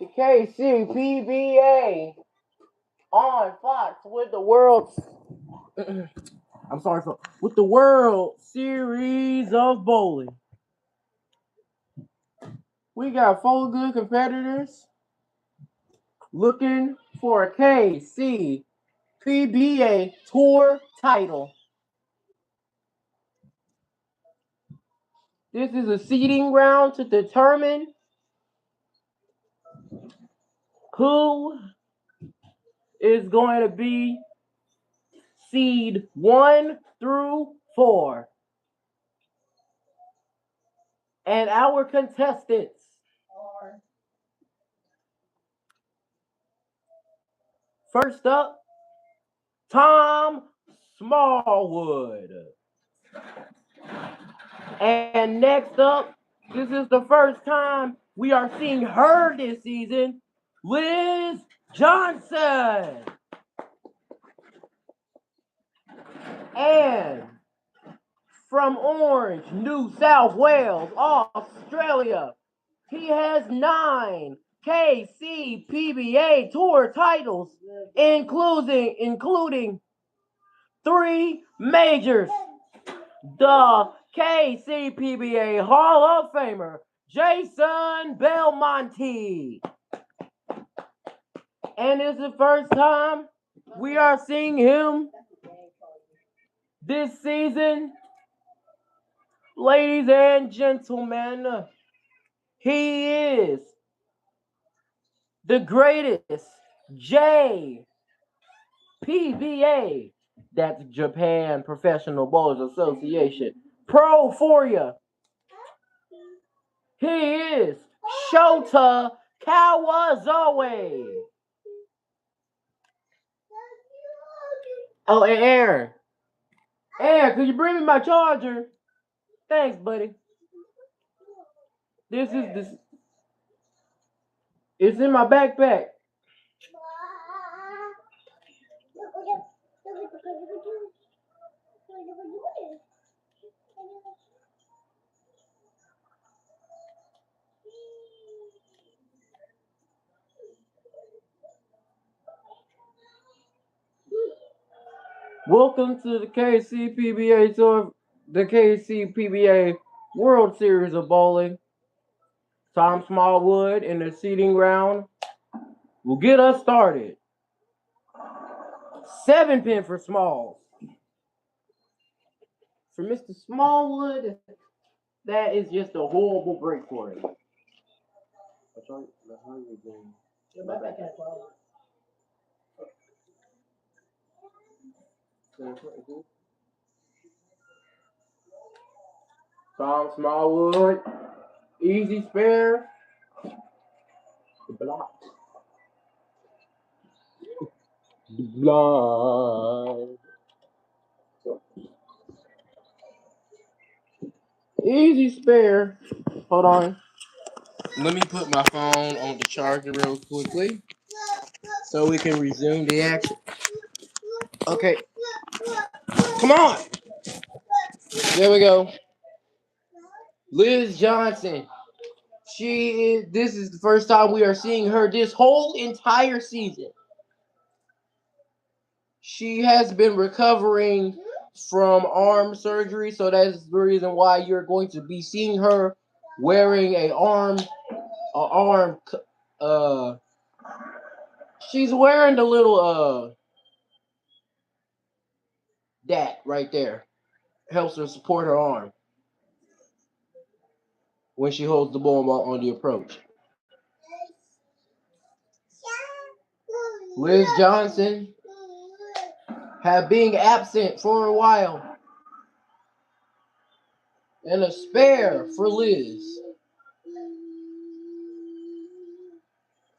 The KCPBA on Fox with the world's with the World Series of Bowling. We got four good competitors looking for a KCPBA Tour title. This is a seeding round to determine who is going to be seed 1 through 4. And our contestants are first up, Tom Smallwood. And next up, this is the first time we are seeing her this season, Liz Johnson. And from Orange, New South Wales, Australia, he has 9 KCPBA Tour titles, including 3 majors. The KCPBA Hall of Famer, Jason Belmonte. And it's the first time we are seeing him this season. Ladies and gentlemen, he is the greatest JPBA, that's Japan Professional Bowlers Association, Pro for you. He is Shota Kawazoe. Oh, and Aaron, could you bring me my charger? Thanks, buddy. This. It's in my backpack. Welcome to the KCPBA Tour, the KCPBA World Series of Bowling. Tom Smallwood in the seeding round will get us started. 7 pin for Smalls. For Mr. Smallwood, that is just a horrible break for him. Tom Smallwood, easy spare, blocked. Blind. Easy spare. Hold on. Let me put my phone on the charger real quickly so we can resume the action. Okay. Come on. There we go. Liz Johnson. This is the first time we are seeing her this whole entire season. She has been recovering from arm surgery, so that's the reason why you're going to be seeing her wearing she's wearing the little that right there. Helps her support her arm when she holds the ball on the approach. Liz Johnson have been absent for a while. And a spare for Liz.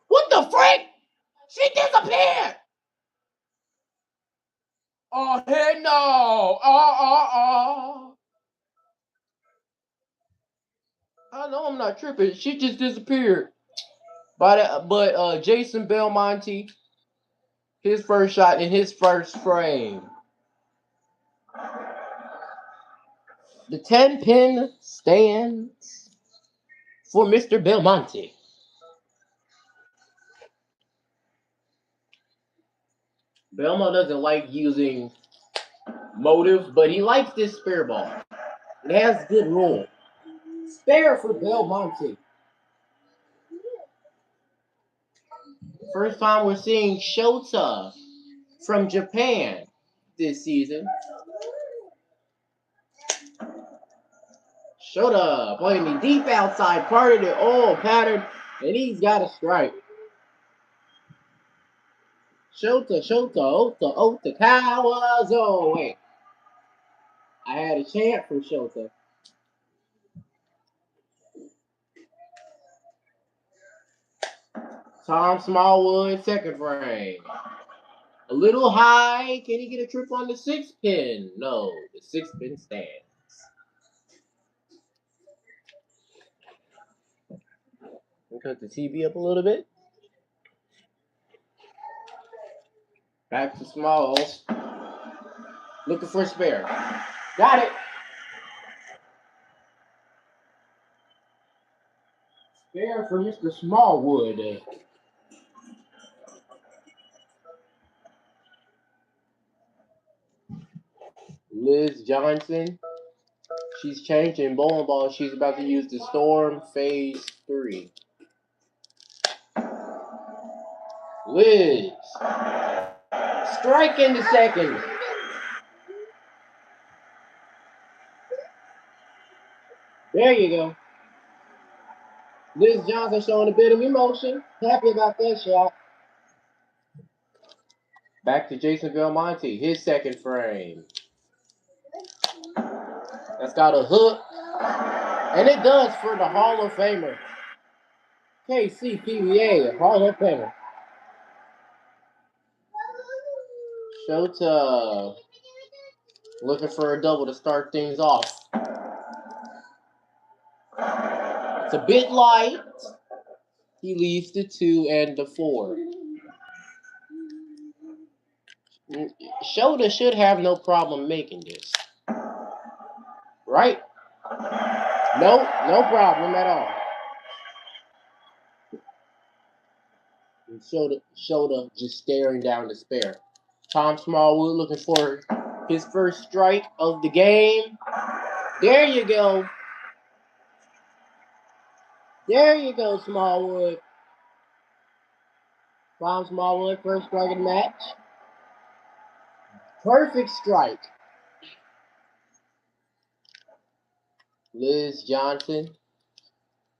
What the frick? She disappeared! Oh, heck no! I know I'm not tripping. She just disappeared. But Jason Belmonte, his first shot in his first frame. The 10 pin stands for Mr. Belmonte. Belmo doesn't like using motives, but he likes this spare ball. It has good roll. Spare for Belmonte. First time we're seeing Shota from Japan this season. Shota playing the deep outside part of the pattern, and he's got a strike. Shota, Ota, Kawazo. Wait. I had a chant from Shota. Tom Smallwood, second frame. A little high. Can he get a trip on the 6-pin? No, the 6-pin stands. Cut the TV up a little bit. Back to Smalls. Looking for a spare. Got it. Spare for Mr. Smallwood. Liz Johnson. She's changing bowling ball. She's about to use the Storm Phase 3. Liz. Strike in the second. There you go. Liz Johnson showing a bit of emotion. Happy about that shot. Back to Jason Belmonte. His second frame. That's got a hook. And it does for the Hall of Famer. KCPBA, Hall of Famer. Shota looking for a double to start things off. It's a bit light. He leaves the 2 and the 4. Shota should have no problem making this. Right? No problem at all. And Shota just staring down the spare. Tom Smallwood looking for his first strike of the game. There you go. There you go, Smallwood. Tom Smallwood, first strike of the match. Perfect strike. Liz Johnson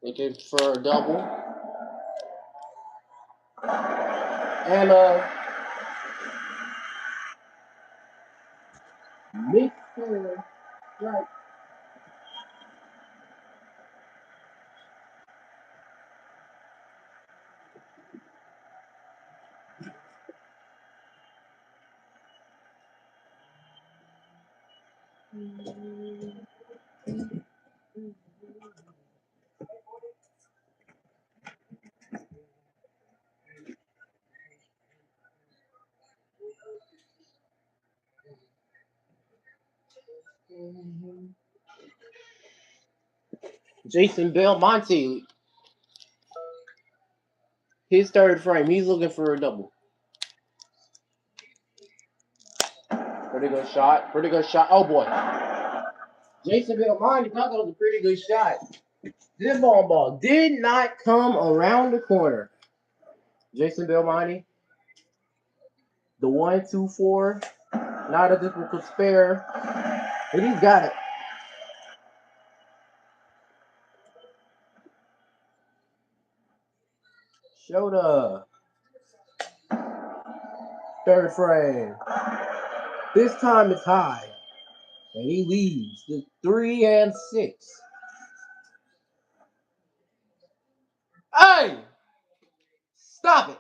looking for a double. And Mr. Strike. Jason Belmonte, his third frame. He's looking for a double. Pretty good shot. Pretty good shot. Oh boy. Jason Belmonte thought that was a pretty good shot. This ball did not come around the corner. Jason Belmonte, the 1-2-4, not a difficult spare, but he's got it. Shota, third frame. This time it's high, and he leaves the 3 and 6. Hey! Stop it!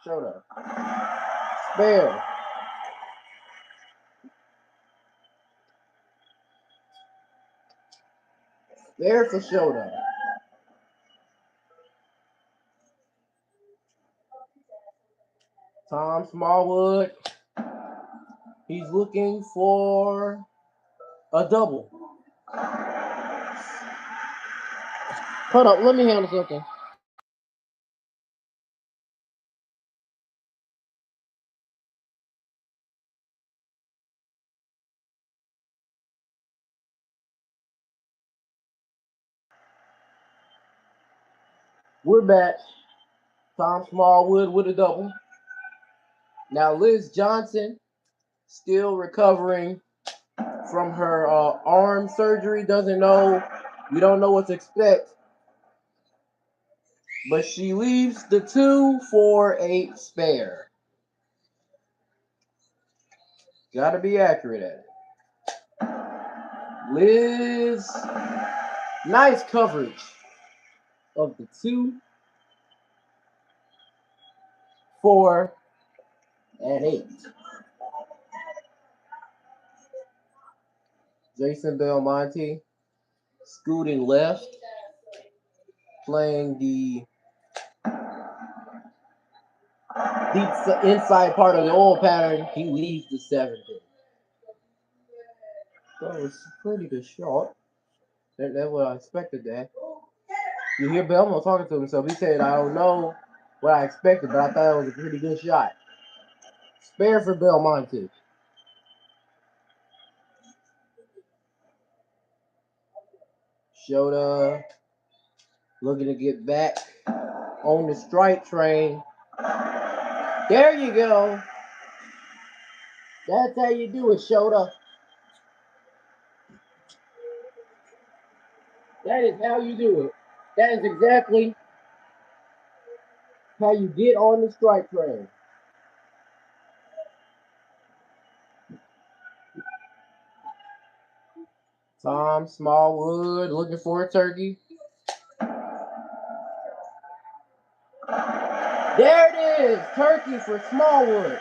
Shota. Spare. Spare for Shota. Tom Smallwood. He's looking for a double. Hold up, let me handle something. We're back. Tom Smallwood with a double. Now Liz Johnson still recovering from her arm surgery. We don't know what to expect. But she leaves the 2 for a spare. Gotta be accurate at it. Liz, nice coverage of the 2, 4, and 8. Jason Belmonte scooting left, playing the deep inside part of the old pattern. He leaves the 7 pin. That was pretty good shot. That's what I expected that. You hear Belmo talking to himself. He said, I don't know what I expected, but I thought that was a pretty good shot. Spare for Belmonte. Shota looking to get back on the strike train. There you go. That's how you do it, Shota. That is how you do it. That is exactly how you get on the strike train. Tom Smallwood looking for a turkey. There it is. Turkey for Smallwood.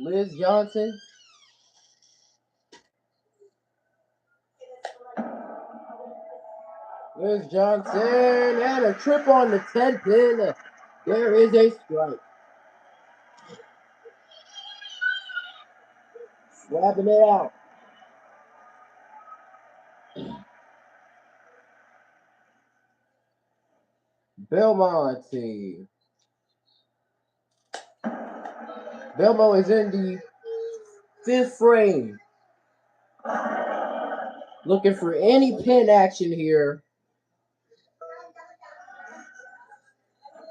Liz Johnson. Liz Johnson and a trip on the 10 pin. There is a strike. Swapping it out. Belmonte. Belmo is in the 5th frame. Looking for any pin action here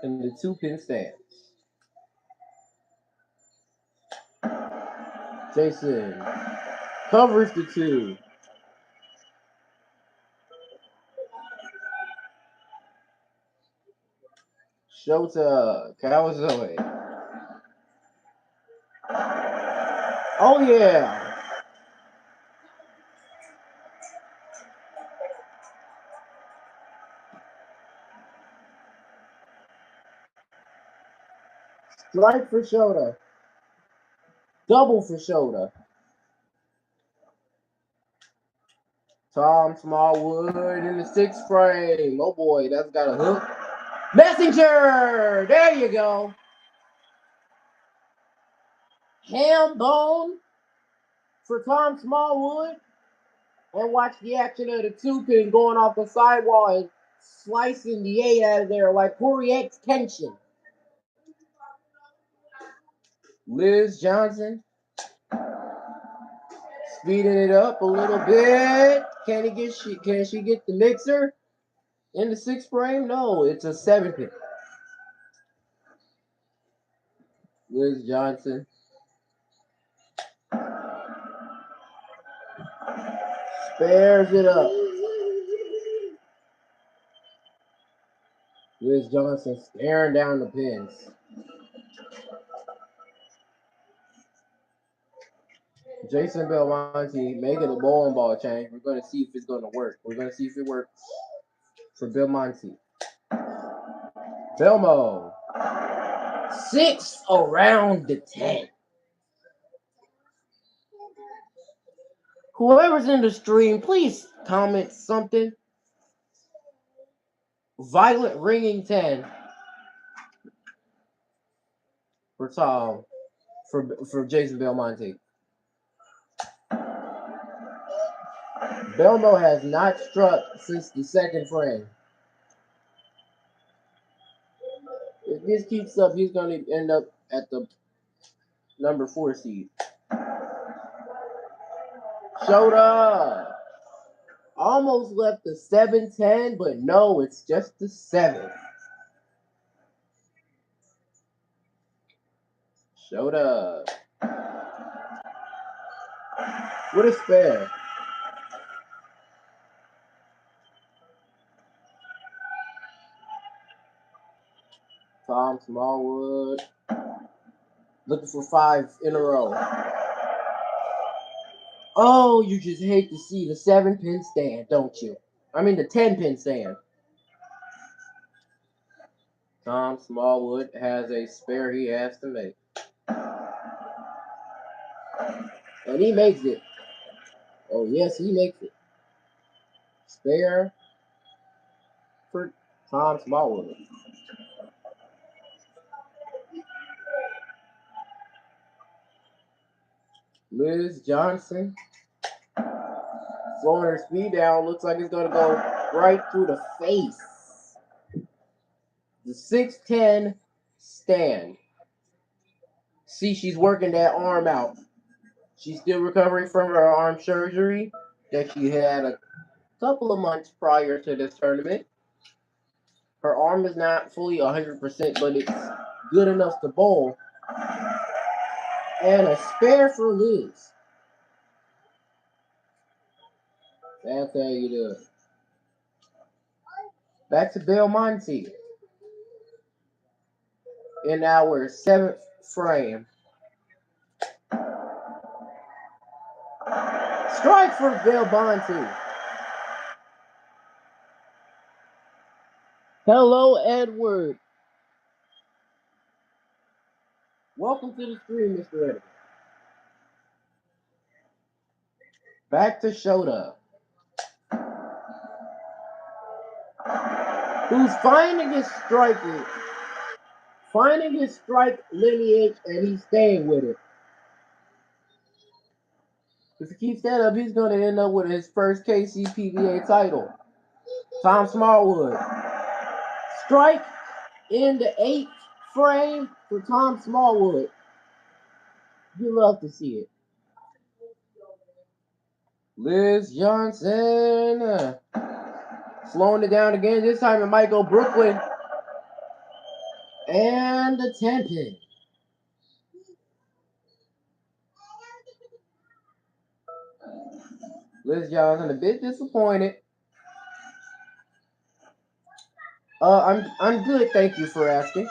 in the 2 pin stance. Jason covers the 2. Shota Kawazoe. Oh yeah. Strike for Shota. Double for Shota. Tom Smallwood in the 6th frame. Oh boy, that's got a hook. Messenger! There you go. Ham bone for Tom Smallwood. And watch the action of the 2 pin going off the sidewall and slicing the 8 out of there like Poirier extension. Liz Johnson speeding it up a little bit. Can she get the mixer in the 6th frame? No, it's a 7 pin. Liz Johnson. Spares it up. Liz Johnson staring down the pins. Jason Belmonte making a bowling ball change. We're going to see if it's going to work. We're going to see if it works for Belmonte. Belmo. 6 around the 10. Whoever's in the stream, please comment something. Violet ringing 10 for Tom, for Jason Belmonte. Belmo has not struck since the 2nd frame. If this keeps up, he's going to end up at the number 4 seed. Shota. Almost left the 7-10, but no, it's just the 7. Showed up. What a spare. Tom Smallwood. Looking for 5 in a row. Oh, you just hate to see the 7-pin stand, don't you? I mean the 10-pin stand. Tom Smallwood has a spare he has to make. And he makes it. Oh, yes, he makes it. Spare for Tom Smallwood. Liz Johnson. Slowing her speed down. Looks like it's going to go right through the face. The 6-10 stand. See, she's working that arm out. She's still recovering from her arm surgery that she had a couple of months prior to this tournament. Her arm is not fully 100%, but it's good enough to bowl. And a spare for Liz. That's how you do it. Back to Belmonte. In our 7th frame. Strike for Belmonte. Hello, Edward. Welcome to the stream, Mr. Edward. Back to Shota. Who's finding his striking, finding his strike lineage, and he's staying with it. If he keeps that up, he's going to end up with his first KCPBA title. Tom Smallwood. Strike in the 8th frame for Tom Smallwood. You love to see it. Liz Johnson. Slowing it down again. This time it might go Brooklyn. And the 10-pin. Liz Johnson a bit disappointed. I'm good, thank you for asking.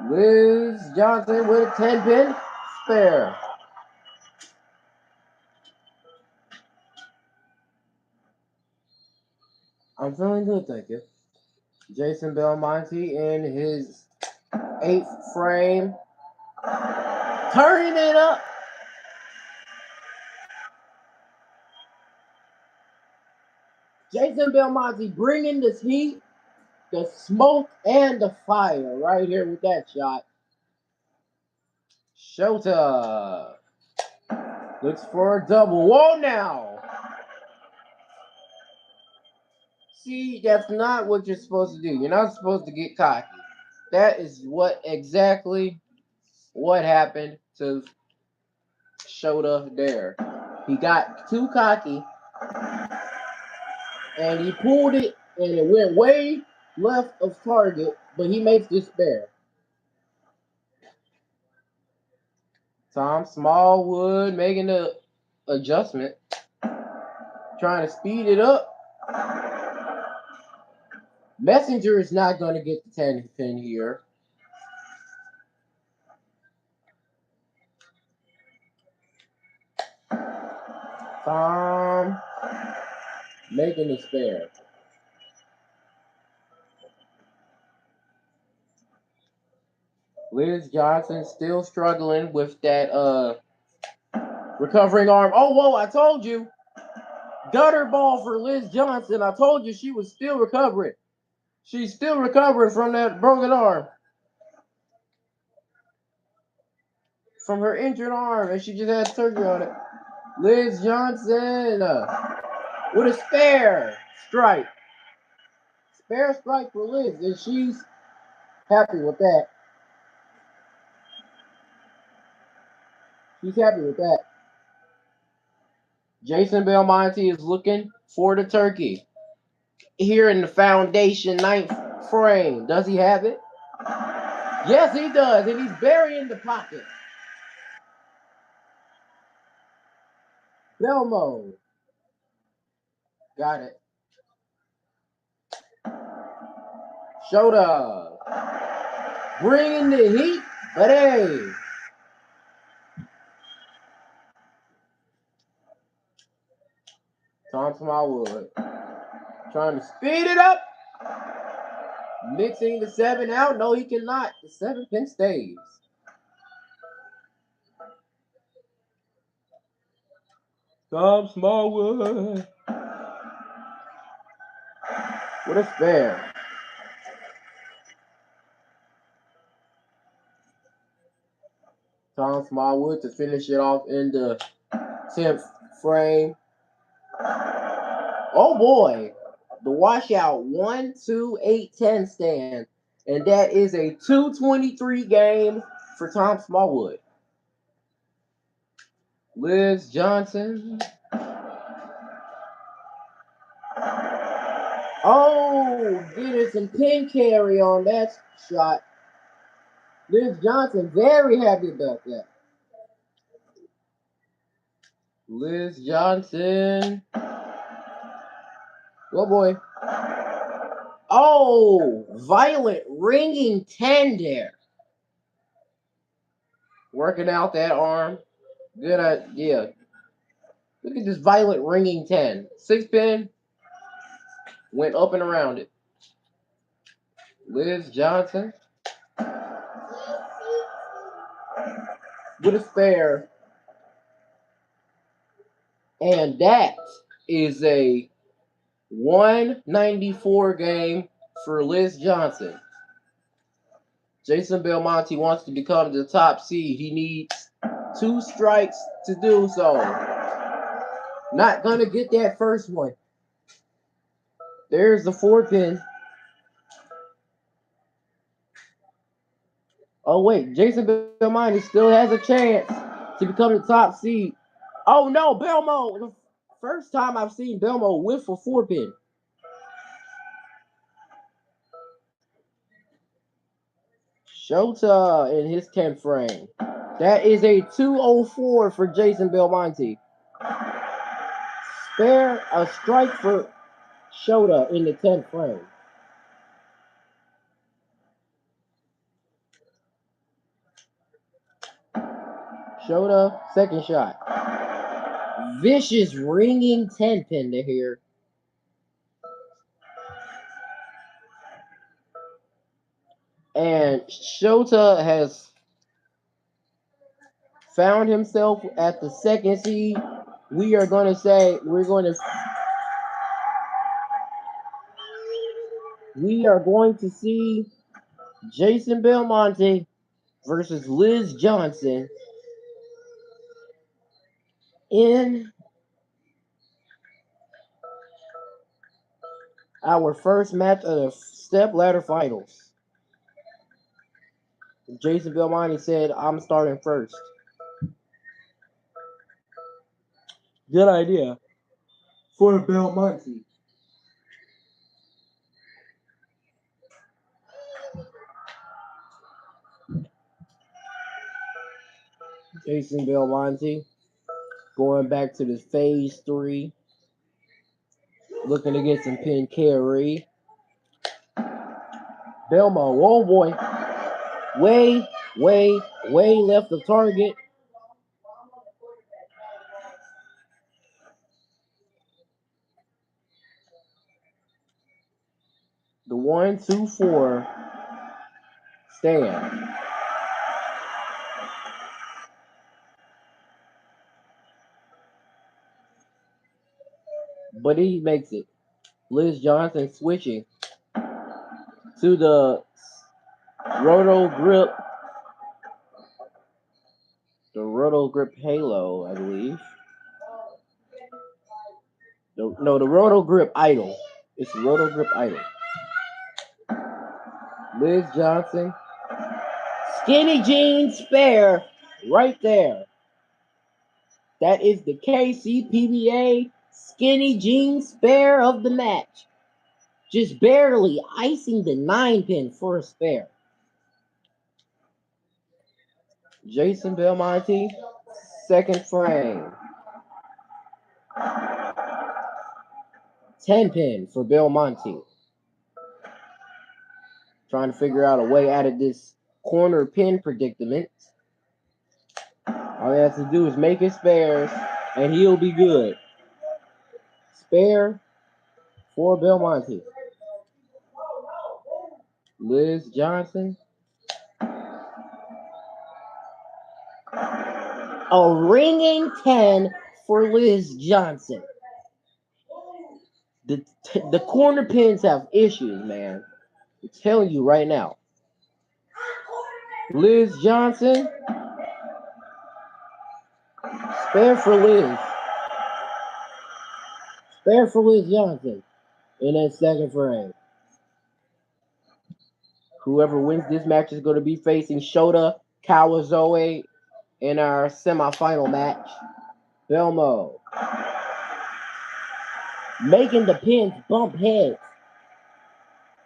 Liz Johnson with a 10-pin spare. I'm feeling good, thank you. Jason Belmonte in his 8th frame. Turning it up. Jason Belmonte bringing this heat, the smoke, and the fire right here with that shot. Shota looks for a double. Whoa now. See, that's not what you're supposed to do. You're not supposed to get cocky. That is exactly what happened to Shota there. He got too cocky, and he pulled it, and it went way left of target, but he makes this spare. Tom Smallwood making the adjustment, trying to speed it up. Messenger is not going to get the 10-pin here. Tom making the spare. Liz Johnson still struggling with that recovering arm. Oh, whoa, I told you. Gutter ball for Liz Johnson. I told you she was still recovering. She's still recovering from that broken arm. From her injured arm, and she just had surgery on it. Liz Johnson with a spare strike. Spare strike for Liz, and she's happy with that. She's happy with that. Jason Belmonte is looking for the turkey. Here in the foundation ninth frame. Does he have it? Yes, he does. And he's burying the pocket. Belmo. Got it. Shota. Bringing the heat. But hey. Tom Smallwood. Trying to speed it up. Mixing the 7 out. No, he cannot. The 7-pin stays. Tom Smallwood. What a spare. Tom Smallwood to finish it off in the 10th frame. Oh boy. The washout 1, 2, 8, 10 stand. And that is a 223 game for Tom Smallwood. Liz Johnson. Oh, getting some pin carry on that shot. Liz Johnson very happy about that. Liz Johnson. Oh boy. Oh, violent ringing 10 there. Working out that arm. Good idea. Look at this violent ringing 10. 6-pin. Went up and around it. Liz Johnson. With a spare. And that is a 194 game for Liz Johnson. Jason Belmonte wants to become the top seed. He needs 2 strikes to do so. Not going to get that first one. There's the 4-pin. Oh, wait. Jason Belmonte still has a chance to become the top seed. Oh, no. Belmo. The first time I've seen Belmo whiff a 4-pin. Shota in his 10th frame. That is a 204 for Jason Belmonte. Spare a strike for Shota in the 10th frame. Shota, second shot. Vicious ringing 10-pin to here. And Shota has found himself at the second seed. We are going to see Jason Belmonte versus Liz Johnson in our first match of the step ladder finals. Jason Belmonte said, I'm starting first. Good idea for Belmonte. Jason Belmonte going back to the phase 3. Looking to get some pin carry. Belmo, oh boy. Way left of target. The 1, 2, 4 stand. But he makes it. Liz Johnson switching to the Roto Grip. The Roto Grip Halo, I believe. The Roto Grip Idol. It's Roto Grip Idol. Liz Johnson. Skinny jeans spare right there. That is the KCPBA skinny jean spare of the match. Just barely icing the 9-pin for a spare. Jason Belmonte, second frame. 10-pin for Belmonte. Trying to figure out a way out of this corner pin predicament. All he has to do is make his spares, and he'll be good. Spare for Belmonte. Liz Johnson. A ringing 10 for Liz Johnson. The corner pins have issues, man. I'm telling you right now. Liz Johnson. Spare for Liz. Spare for Liz Johnson in that second frame. Whoever wins this match is going to be facing Shota Kawazoe in our semifinal match. Belmo. Making the pins bump heads.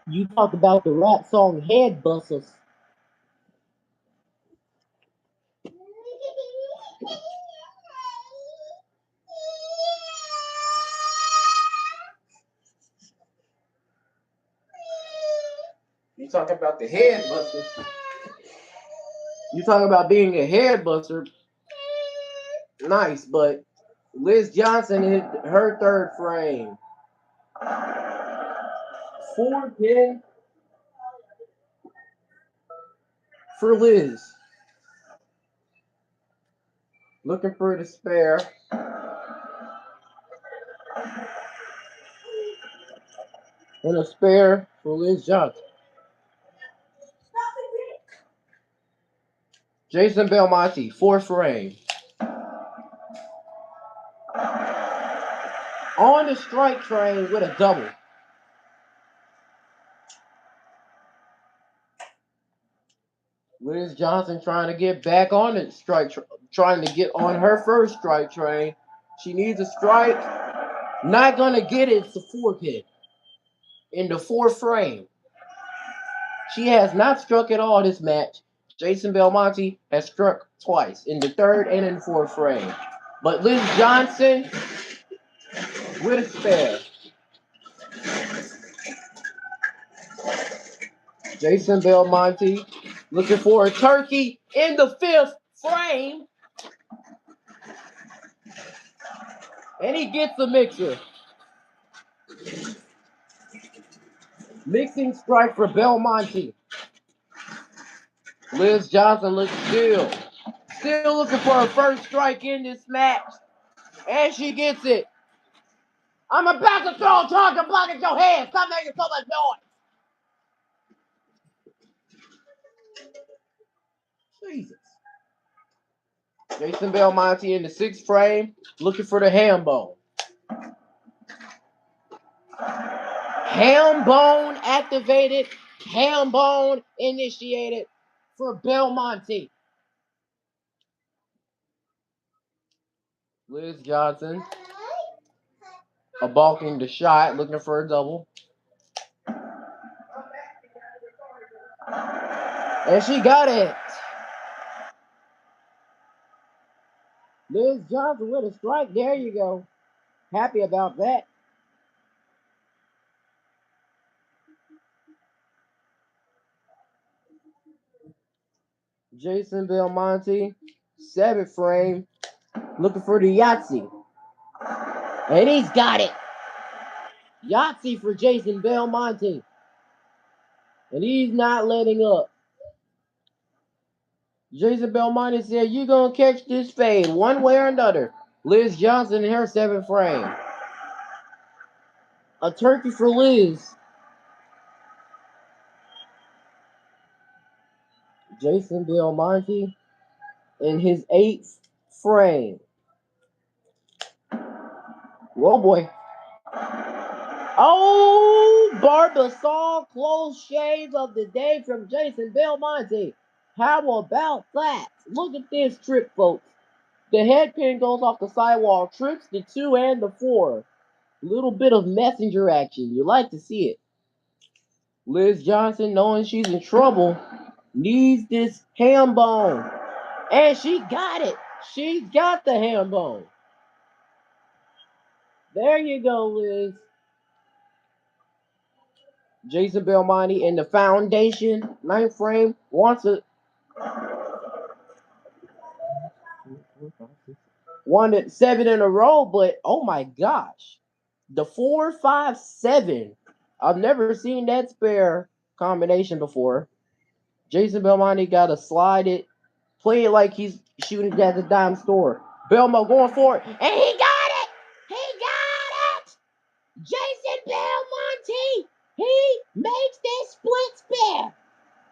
You talk about the rap song Head Busters. You talking about the head busters. You talking about being a head buster. Nice, but Liz Johnson hit her third frame. 4-pin for Liz. Looking for the spare. And a spare for Liz Johnson. Jason Belmonte, 4th frame. On the strike train with a double. Liz Johnson trying to get back on the strike, trying to get on her first strike train. She needs a strike. Not going to get it. It's a 4-pin in the 4th frame. She has not struck at all this match. Jason Belmonte has struck twice in the 3rd and in 4th frame. But Liz Johnson with a spare. Jason Belmonte looking for a turkey in the 5th frame. And he gets the mixer. Mixing strike for Belmonte. Liz Johnson looks still looking for her first strike in this match. And she gets it. I'm about to throw a target block at your head. Stop making so much noise. Jesus. Jason Belmonte in the 6th frame, looking for the ham bone. Ham bone activated, ham bone initiated for Belmonte. Liz Johnson, a balking the shot, looking for a double. And she got it. Liz Johnson with a strike. There you go. Happy about that. Jason Belmonte, 7th frame, looking for the Yahtzee. And he's got it. Yahtzee for Jason Belmonte. And he's not letting up. Jason Belmonte said, you're going to catch this fade one way or another. Liz Johnson in her 7th frame. A turkey for Liz. Jason Belmonte in his 8th frame. Whoa, boy. Oh, Barbasol close shave of the day from Jason Belmonte. How about that? Look at this trip, folks. The headpin goes off the sidewalk, trips the 2 and the 4. Little bit of messenger action. You like to see it. Liz Johnson, knowing she's in trouble, needs this ham bone. And she got it. She got the ham bone. There you go, Liz. Jason Belmonte in the foundation, 9th frame, wanted 7 in a row, but oh my gosh. The 4, 5, 7. I've never seen that spare combination before. Jason Belmonte got to slide it, play it like he's shooting at the dime store. Belmo going for it, and he got it! He got it! Jason Belmonte! He makes that split spare.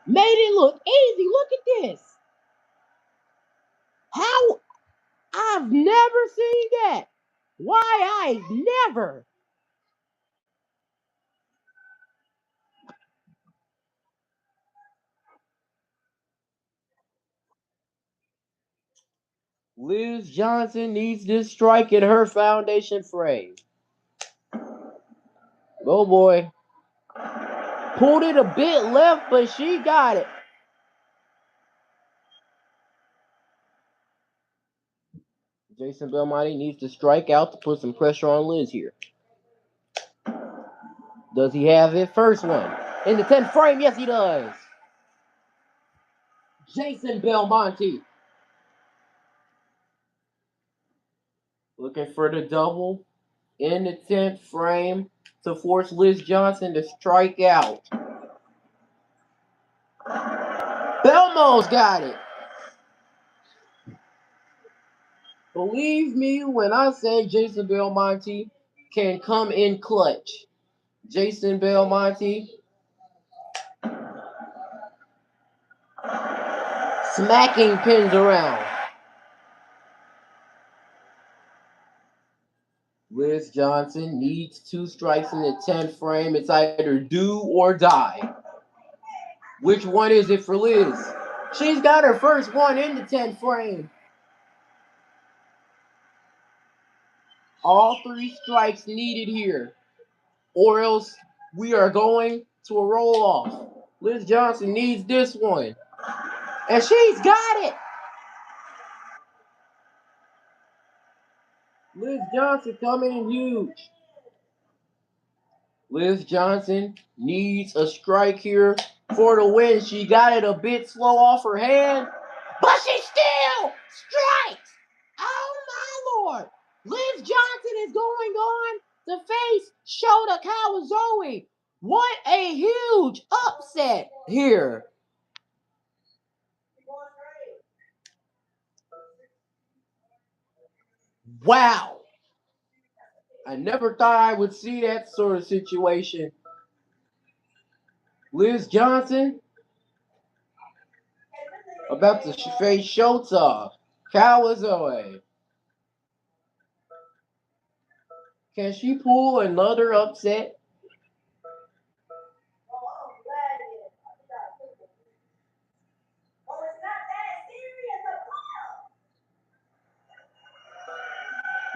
Made it look easy. Look at this. How? I've never seen that. Why I've never. Liz Johnson needs this strike in her foundation frame. Oh boy. Pulled it a bit left, but she got it. Jason Belmonte needs to strike out to put some pressure on Liz here. Does he have it? First one. In the 10th frame, yes he does. Jason Belmonte. Looking for the double in the 10th frame to force Liz Johnson to strike out. Belmo's got it. Believe me when I say Jason Belmonte can come in clutch. Jason Belmonte smacking pins around. Liz Johnson needs 2 strikes in the 10th frame. It's either do or die. Which one is it for Liz? She's got her first one in the 10th frame. All 3 strikes needed here, or else we are going to a roll-off. Liz Johnson needs this one. And she's got it! Liz Johnson coming in huge. Liz Johnson needs a strike here for the win. She got it a bit slow off her hand, but she still strikes! Oh my lord! Liz Johnson is going on to face Shota Kawazoe. What a huge upset here. Wow. I never thought I would see that sort of situation. Liz Johnson about to face Shota Kawazoe. Can she pull another upset?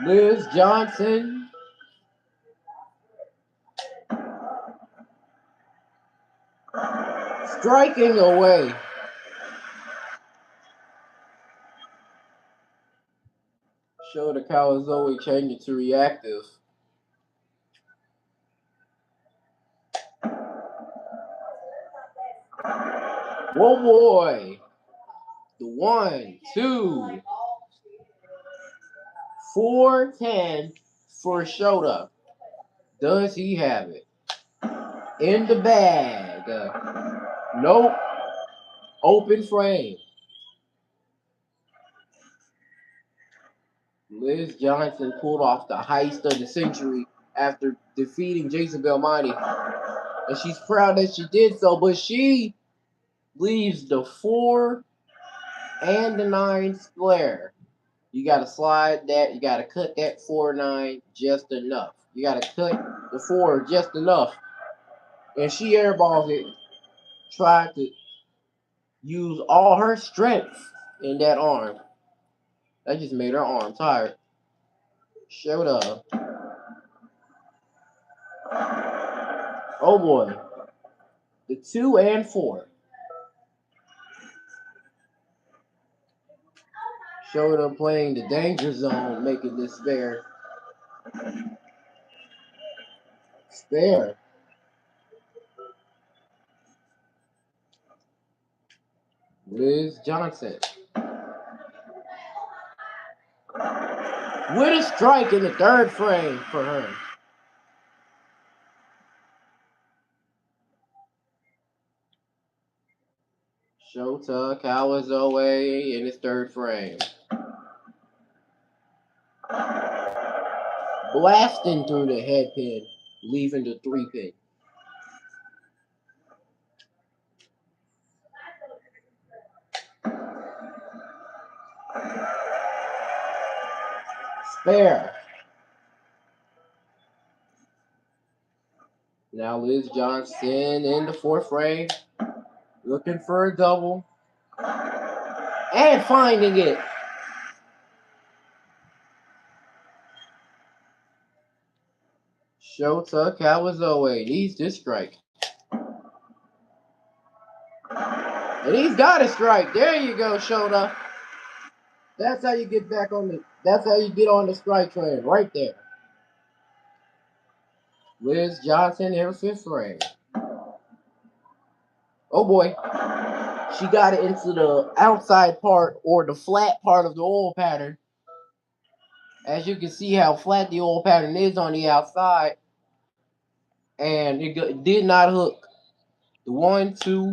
Liz Johnson striking away. Shota Kawazoe changing to reactive. Whoa boy. The 1, 2, 4-10 for Shota. Does he have it? In the bag. Nope. Open frame. Liz Johnson pulled off the heist of the century after defeating Jason Belmonte. And she's proud that she did so, but she leaves the 4 and the 9 square. You got to slide that. You got to cut that 4-9 just enough. You got to cut the 4 just enough. And she airballs it. Tried to use all her strength in that arm. That just made her arm tired. Shota. Oh boy. The 2 and 4. Shota playing the danger zone, making this spare. Spare. Liz Johnson. With a strike in the 3rd frame for her. Shota Kawazoe in his 3rd frame. Blasting through the head pin, leaving the 3 pin. Spare. Now Liz Johnson in the 4th frame, looking for a double, and finding it. Shota Kawazoe needs this strike. And he's got a strike. There you go, Shota. That's how you get back on the. That's how you get on the strike train, right there. Liz Johnson in her 5th frame. Oh boy, she got it into the outside part or the flat part of the oil pattern. As you can see how flat the oil pattern is on the outside, and it did not hook. The 1, 2,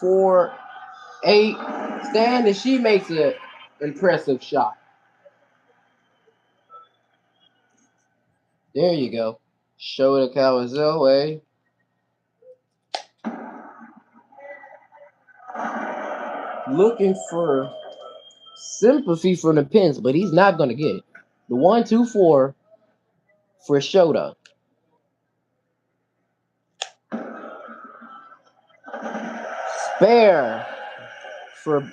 4, 8 stand, and she makes an impressive shot. There you go. Shota Kawazoe. Looking for sympathy from the pins, but he's not going to get it. The 1, 2, 4 for Shota. Spare for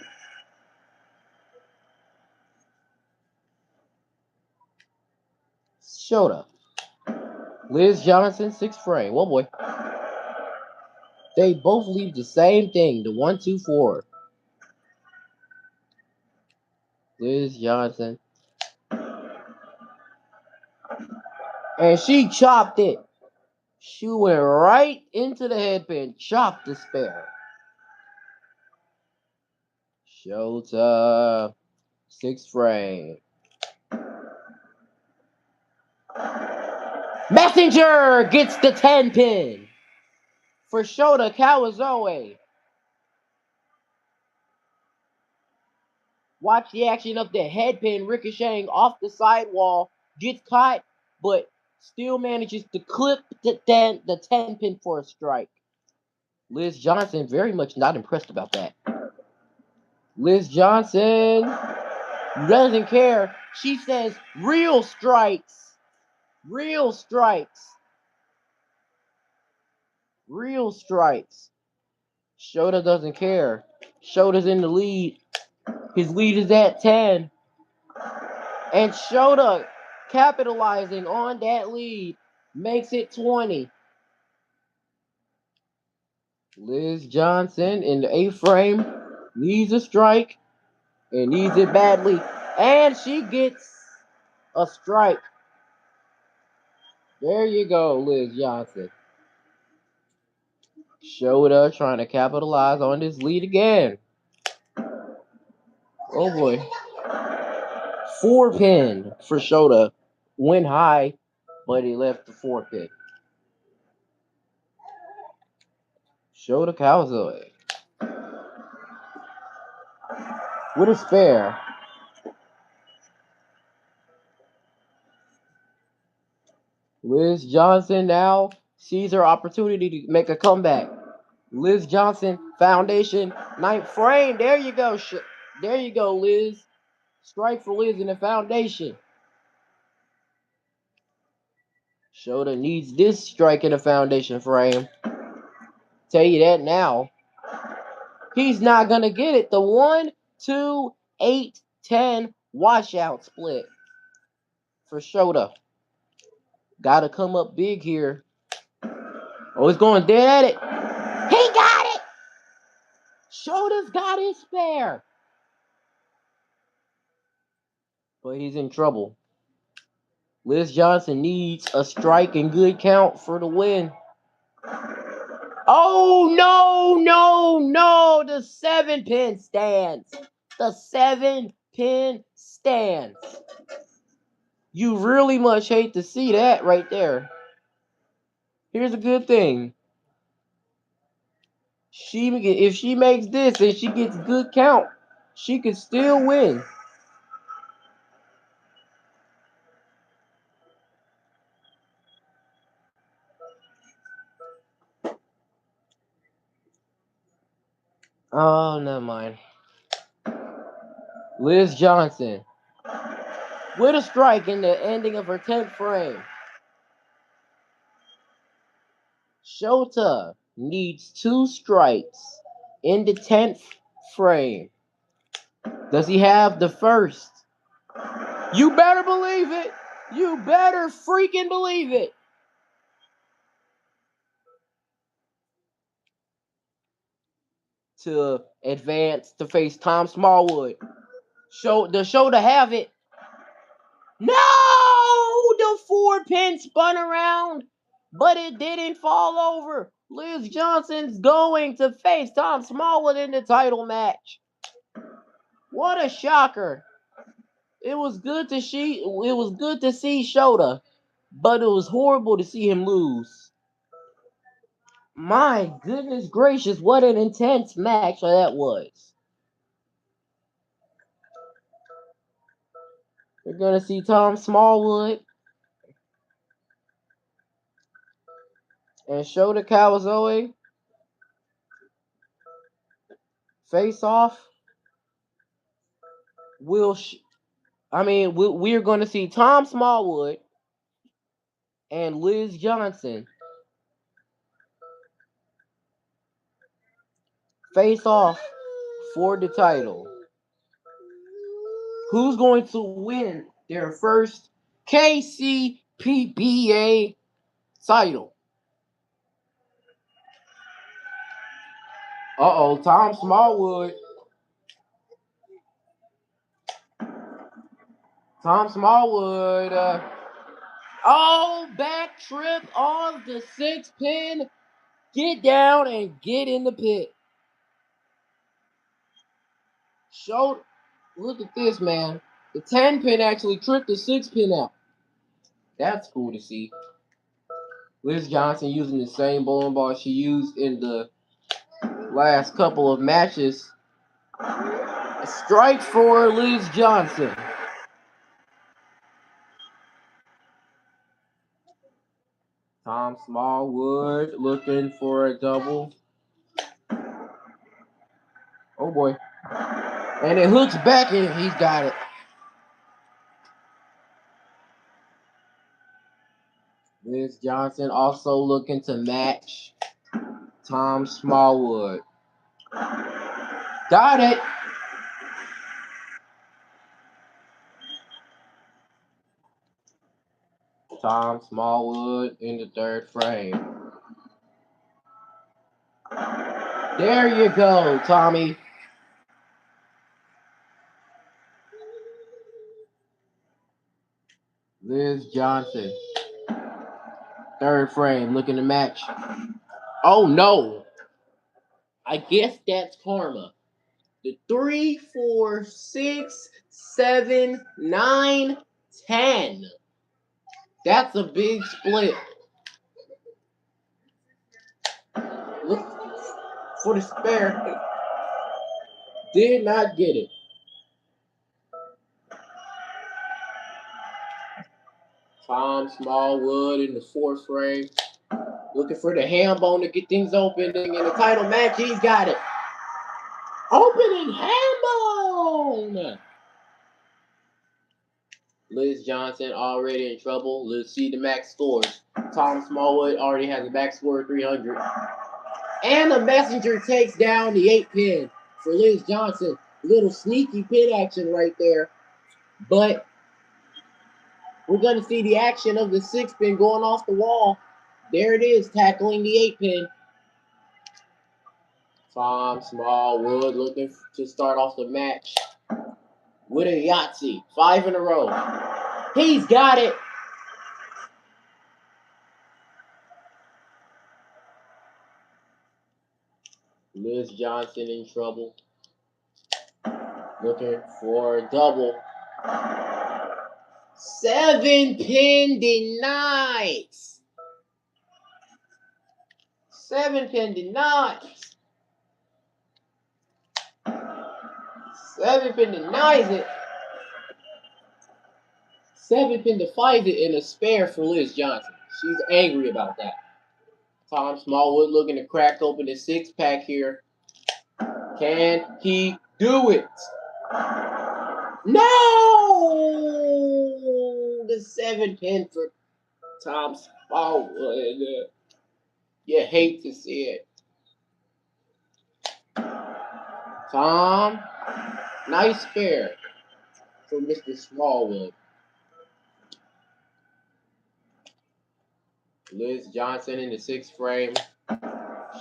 Shota. Liz Johnson, 6th frame. Oh boy. They both leave the same thing. The 1, 2, 4. Liz Johnson. And she chopped it. She went right into the headpin. Chopped the spare. Shota. 6th frame. Messenger gets the 10 pin for Shota Kawazoe. Watch the action of the headpin ricocheting off the sidewall. Gets caught, but still manages to clip the 10 pin for a strike. Liz Johnson very much not impressed about that. Liz Johnson doesn't care. She says, real strikes. Real strikes. Real strikes. Shota doesn't care. Shota's in the lead. His lead is at 10. And Shota, capitalizing on that lead, makes it 20. Liz Johnson in the 8th frame needs a strike and needs it badly. And she gets a strike. There you go, Liz Johnson. Shota trying to capitalize on this lead again. Oh boy. 4 pin for Shota. Went high, but he left the 4 pin. Shota Kawazoe with a spare. Liz Johnson now sees her opportunity to make a comeback. Liz Johnson, foundation, 9th frame. There you go. There you go, Liz. Strike for Liz in the foundation. Shota needs this strike in the foundation frame. Tell you that now. He's not going to get it. The 1, 2, 8, 10 Washout split for Shota. Gotta come up big here. Oh, he's going dead at it. He got it! Shota's got his spare. But he's in trouble. Liz Johnson needs a strike and good count for the win. Oh, no. The 7-pin stands. The 7-pin stands. You really much hate to see that right there. Here's a good thing. If she makes this and she gets good count, she could still win. Oh, never mind. Liz Johnson with a strike in the ending of her 10th frame. Shota needs 2 strikes in the 10th frame. Does he have the first? You better believe it. You better freaking believe it. To advance to face Tom Smallwood. Does Shota have it? No! The 4-pin spun around, but it didn't fall over. Liz Johnson's going to face Tom Smallwood in the title match. What a shocker. It was good to see Shota, but it was horrible to see him lose. My goodness gracious, what an intense match that was. We're going to see Tom Smallwood and Shota Kawazoe face off. We're going to see Tom Smallwood and Liz Johnson face off for the title. Who's going to win their first KCPBA title? Uh-oh, Tom Smallwood. Back trip on the 6-pin. Get down and get in the pit. Look at this, man. The 10-pin actually tripped the 6-pin out. That's cool to see. Liz Johnson using the same bowling ball she used in the last couple of matches. A strike for Liz Johnson. Tom Smallwood looking for a double. Oh boy. And it hooks back and he's got it. Liz Johnson also looking to match Tom Smallwood. Got it. Tom Smallwood in the 3rd frame. There you go, Tommy. Liz Johnson. 3rd frame, looking to match. Oh no. I guess that's karma. The 3, 4, 6, 7, 9, 10. That's a big split. Look for the spare. Did not get it. Tom Smallwood in the 4th frame. Looking for the ham bone to get things opening in the title match. He's got it. Opening ham bone. Liz Johnson already in trouble. Let's see the max scores. Tom Smallwood already has a max score of 300. And the messenger takes down the 8-pin for Liz Johnson. Little sneaky pin action right there. But we're going to see the action of the 6-pin going off the wall. There it is, tackling the 8-pin. Tom Smallwood looking to start off the match with a Yahtzee. 5 in a row. He's got it. Liz Johnson in trouble. Looking for a double. 7-pin denies. 7-pin denies. 7-pin denies it. 7-pin defies it in a spare for Liz Johnson. She's angry about that. Tom Smallwood looking to crack open the 6-pack here. Can he do it? No! The 7-pin for Tom Smallwood. You hate to see it. Tom, nice spare for Mr. Smallwood. Liz Johnson in the 6th frame.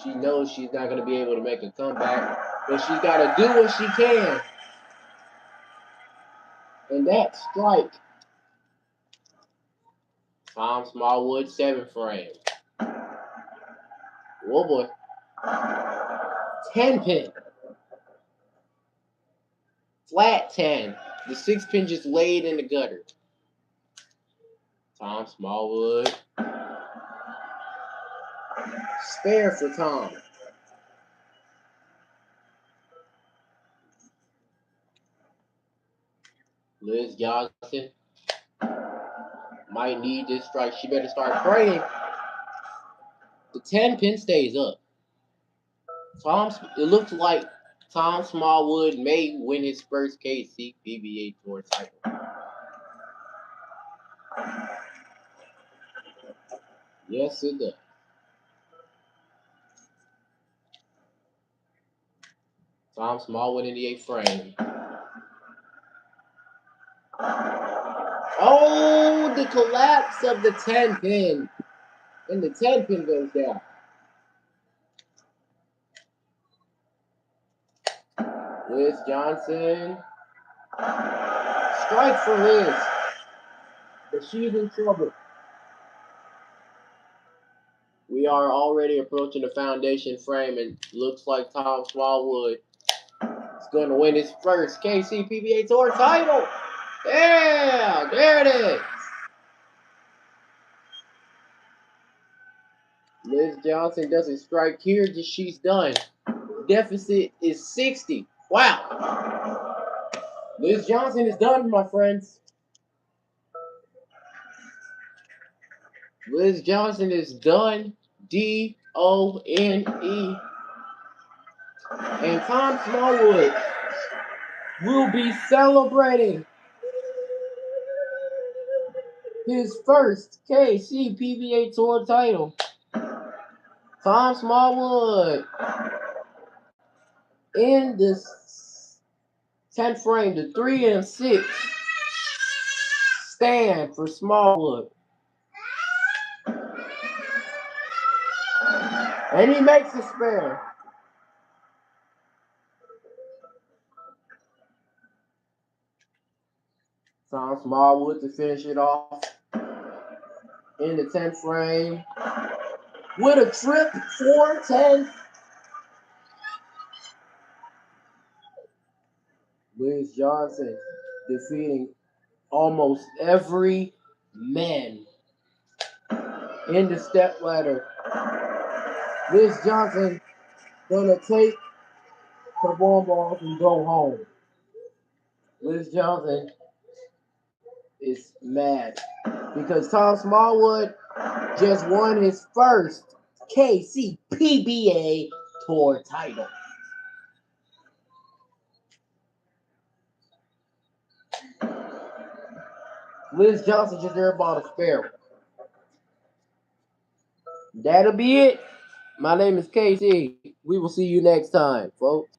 She knows she's not going to be able to make a comeback, but she's got to do what she can. And that strike. Tom Smallwood, 7th frame. Oh boy. 10-pin. Flat 10. The 6-pin just laid in the gutter. Tom Smallwood. Spare for Tom. Liz Johnson might need this strike. She better start praying. The 10-pin stays up. It looks like Tom Smallwood may win his first KCPBA Tour title. Yes, it does. Tom Smallwood in the 8th frame. Oh, the collapse of the 10-pin. And the 10-pin goes down. Liz Johnson. Strike for Liz. But she's in trouble. We are already approaching the foundation frame, and looks like Tom Smallwood is going to win his first KCPBA Tour title. Yeah, there it is. Liz Johnson doesn't strike here, she's done. Deficit is 60. Wow. Liz Johnson is done, my friends. Liz Johnson is done. D-O-N-E. And Tom Smallwood will be celebrating his first KCPBA Tour title. Tom Smallwood in this 10th frame, the 3 and 6 stand for Smallwood. And he makes a spare. Tom Smallwood to finish it off in the 10th frame with a trip 4-10. Liz Johnson defeating almost every man in the stepladder. Liz Johnson gonna take her bonbons and go home. Liz Johnson is mad because Tom Smallwood just won his first KCPBA Tour title. Liz Johnson just there about a spare. That'll be it. My name is KC. We will see you next time, folks.